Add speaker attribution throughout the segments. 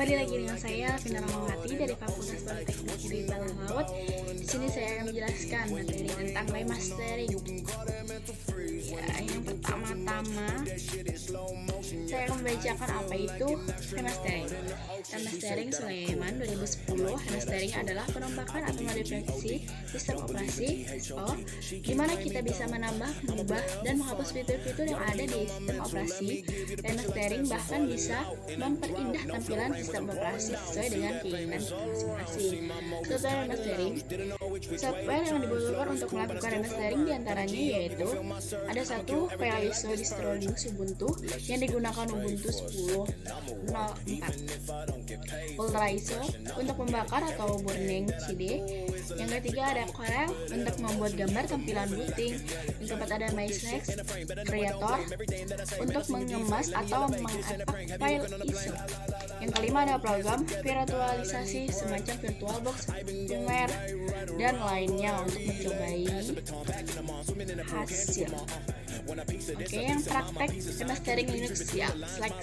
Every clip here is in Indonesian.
Speaker 1: Kembali lagi dengan saya Vina Rahmawati dari Fakultas Politeknik Negeri Tanah Laut. Di sini saya akan menjelaskan materi tentang remastering. Ya, yang pertama-tama saya akan membacakan apa itu remastering. Remastering Sulaiman 2010. Remastering adalah perompakan atau modifikasi sistem operasi SO, di mana kita bisa menambah, mengubah, dan menghapus fitur-fitur yang ada di sistem operasi. Remastering bahkan bisa memperindah tampilan sistem operasi sesuai dengan keinginan masing-masing. Software remastering, software yang dibutuhkan untuk melakukan remastering diantaranya yaitu ada satu, file ISO distro Linux Ubuntu yang digunakan Ubuntu 10.04, Ultra ISO untuk membakar atau burning CD. Yang ketiga ada Corel untuk membuat gambar tampilan booting. Yang keempat ada MySlex Creator untuk mengemas atau mengepak file ISO. Yang kelima ada program virtualisasi semacam VirtualBox, firmware, dan lainnya untuk mencobai hasil. Oke, yang praktek remastering Linux ya, Slack.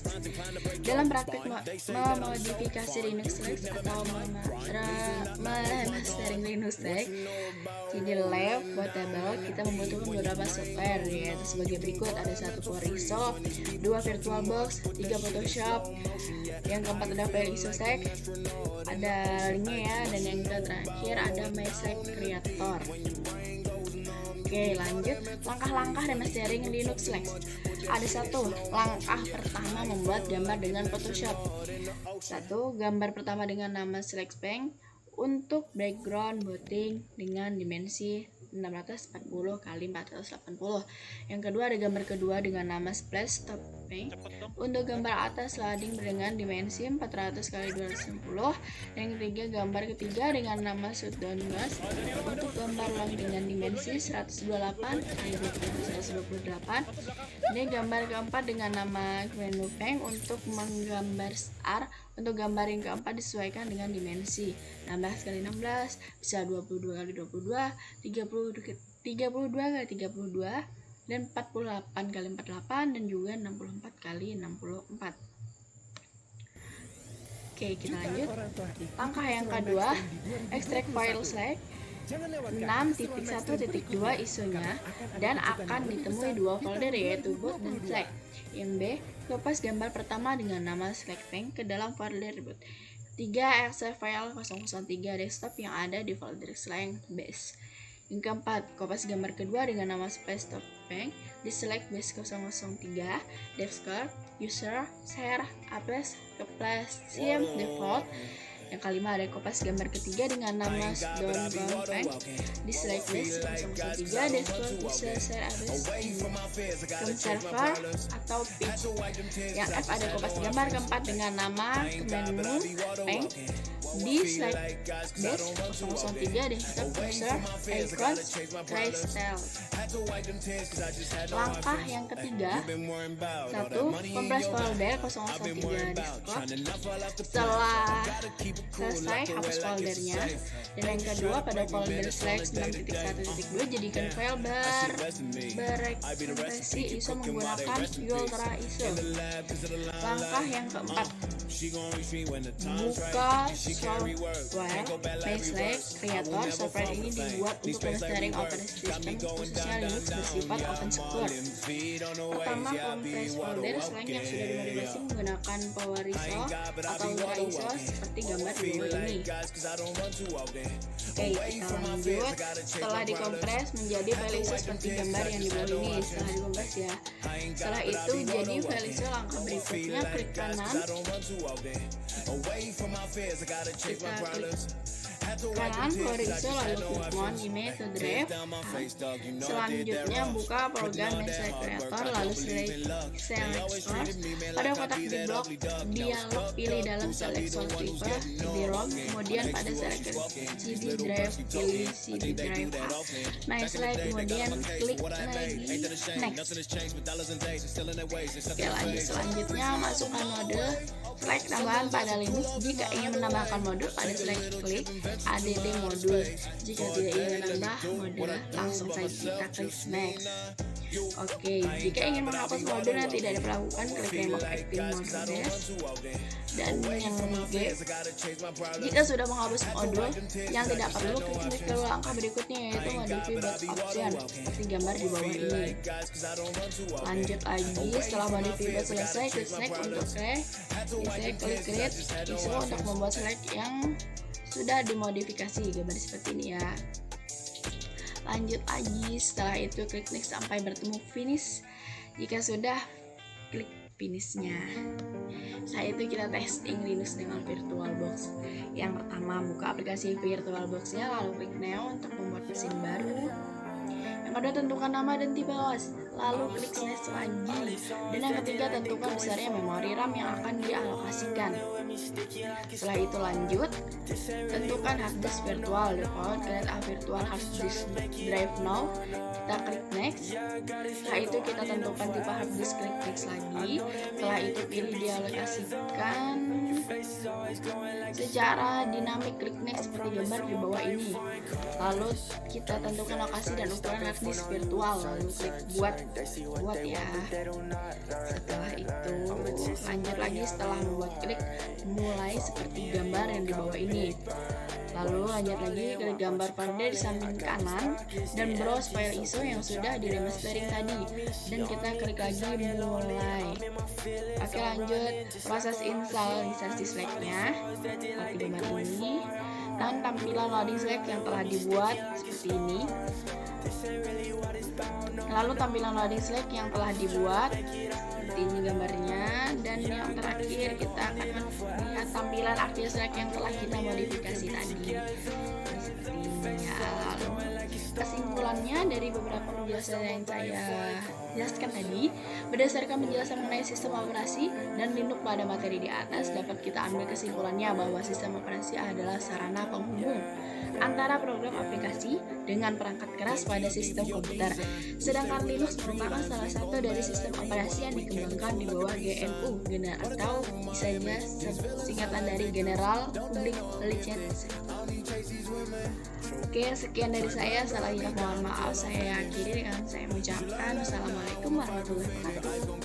Speaker 1: Dalam praktek memodifikasi Linux Slack atau remastering Linux Slack jadi lab portable, kita membutuhkan beberapa software yaitu sebagai berikut. Ada 1 Core ISO, 2 VirtualBox, 3 Photoshop, yang keempat ada file ISO Stack, ada linknya ya, dan yang terakhir ada MySlex Creator. Oke, lanjut langkah-langkah remastering Linux Slack. Ada 1, langkah pertama membuat gambar dengan Photoshop. 1, gambar pertama dengan nama Slack Bank untuk background booting dengan dimensi 640 x 480. Yang kedua ada gambar kedua dengan nama Splash Top Bank untuk gambar atas lading dengan dimensi 400 x 260. Yang ketiga gambar ketiga dengan nama Shutdown Glass untuk gambar long dengan dimensi 128 x 128. Ini gambar keempat dengan nama Menu Bank untuk menggambar SAR. Untuk gambar yang keempat disesuaikan dengan dimensi 16 x 16, bisa 22 x 22, 32 x 32, dan 48 x 48, dan juga 64 x 64. Oke, kita lanjut. Langkah yang kedua, extract file Slack 6.1.2 ISO-nya dan akan ditemui 2 folder yaitu boot dan Slack. Yang B, kopas gambar pertama dengan nama Slack Bank ke dalam folder boot. 3, extract file 003 desktop yang ada di folder Slack base. Yang keempat, kopas gambar kedua dengan nama Space Top Bank di Slack base 003 desktop user share apples keplas sim default. Yang kelima ada kopas gambar ketiga dengan nama Shutdown Bank di Slack base 003 desktop user share apples server atau pitch. Yang F ada kopas gambar keempat dengan nama Menu Bank di Slack base 003 desktop user icon crystal. Langkah yang ketiga, 1, kompres folder 003 desktop. Setelah selesai hapus foldernya. Dan yang kedua, pada folder Slack 6.1.2 jadikan file berekspresi ISO menggunakan Ultra ISO. Langkah yang keempat, buka software MySlex Creator. Software ini dibuat untuk remastering operasi sistem khususnya Linux bersifat open source. Pertama, kompres folder Slack yang sudah dimodifikasi menggunakan Power ISO atau Ultra ISO seperti gambar di bawah ini. Oke, kita lanjut. Setelah dikompres menjadi file ISO seperti gambar yang di bawah ini. Setelah dikompres ya. Setelah itu jadi file ISO, langkah berikutnya klik kanan. Kita klik kanan Power ISO lalu klik on image to drive. Selanjutnya buka program MySlex Creator lalu select source. Pada kotak di blok dialog pilih dalam select source type CD-ROM, kemudian pada select CD drive pilih CD drive A. MySlex, kemudian klik lagi next. Oke, lanjut. Selanjutnya masukkan mode Slack tambahan pada Linux. Jika ingin menambahkan mode pada Slack, klik add modul. Jika tidak ingin menambah mode, langsung saja kita klik next. Oke, jika ingin menghapus modul yang tidak diperlakukan, klik remove active module. Dan yang G, jika sudah menghapus modul yang tidak perlu, klik ke langkah berikutnya, yaitu modify both option seperti gambar di bawah ini. Lanjut lagi, setelah modify both selesai, klik select untuk klik create ISO untuk membuat select yang sudah dimodifikasi, gambar seperti ini ya. Lanjut lagi, setelah itu klik next sampai bertemu finish. Jika sudah, klik finishnya. Setelah itu kita testing Linux dengan VirtualBox. Yang pertama, buka aplikasi VirtualBox-nya, lalu klik Neo untuk membuat mesin baru. Yang kedua, tentukan nama dan tipe OS, lalu klik next lagi. Dan yang ketiga, tentukan besarnya memori RAM yang akan dialokasikan. Setelah itu lanjut, tentukan hard disk virtual default, create a virtual hard disk drive now. Kita klik next. Setelah itu kita tentukan tipe hard disk, klik next lagi. Setelah itu pilih dialokasikan secara dinamik, klik next seperti gambar di bawah ini. Lalu kita tentukan lokasi dan ukuran hard disk virtual, lalu klik buat ya. Setelah itu lanjut lagi, setelah membuat klik mulai seperti gambar yang di bawah ini. Lalu lanjut lagi, klik gambar pada di samping kanan dan browse file ISO yang sudah di remastering tadi, dan kita klik lagi mulai. Oke, lanjut proses install Slack-nya seperti gambar ini, dan tampilan loading Slack yang telah dibuat seperti ini. Lalu tampilan loading Slack yang telah dibuat seperti ini gambarnya, dan yang terakhir kita akan melihat tampilan aktif Slack yang telah kita modifikasi tadi seperti ini ya. Lalu kesimpulannya dari beberapa penjelasan yang saya jelaskan tadi, berdasarkan penjelasan mengenai sistem operasi dan Linux pada materi di atas, dapat kita ambil kesimpulannya bahwa sistem operasi adalah sarana penghubung antara program aplikasi dengan perangkat keras pada sistem komputer. Sedangkan Linux merupakan salah satu dari sistem operasi yang dikembangkan di bawah GNU, atau bisa singkatan dari General Public License. Oke, sekian dari saya. Salahnya mohon maaf. Saya akhiri dengan saya mengucapkan wassalamualaikum warahmatullahi wabarakatuh.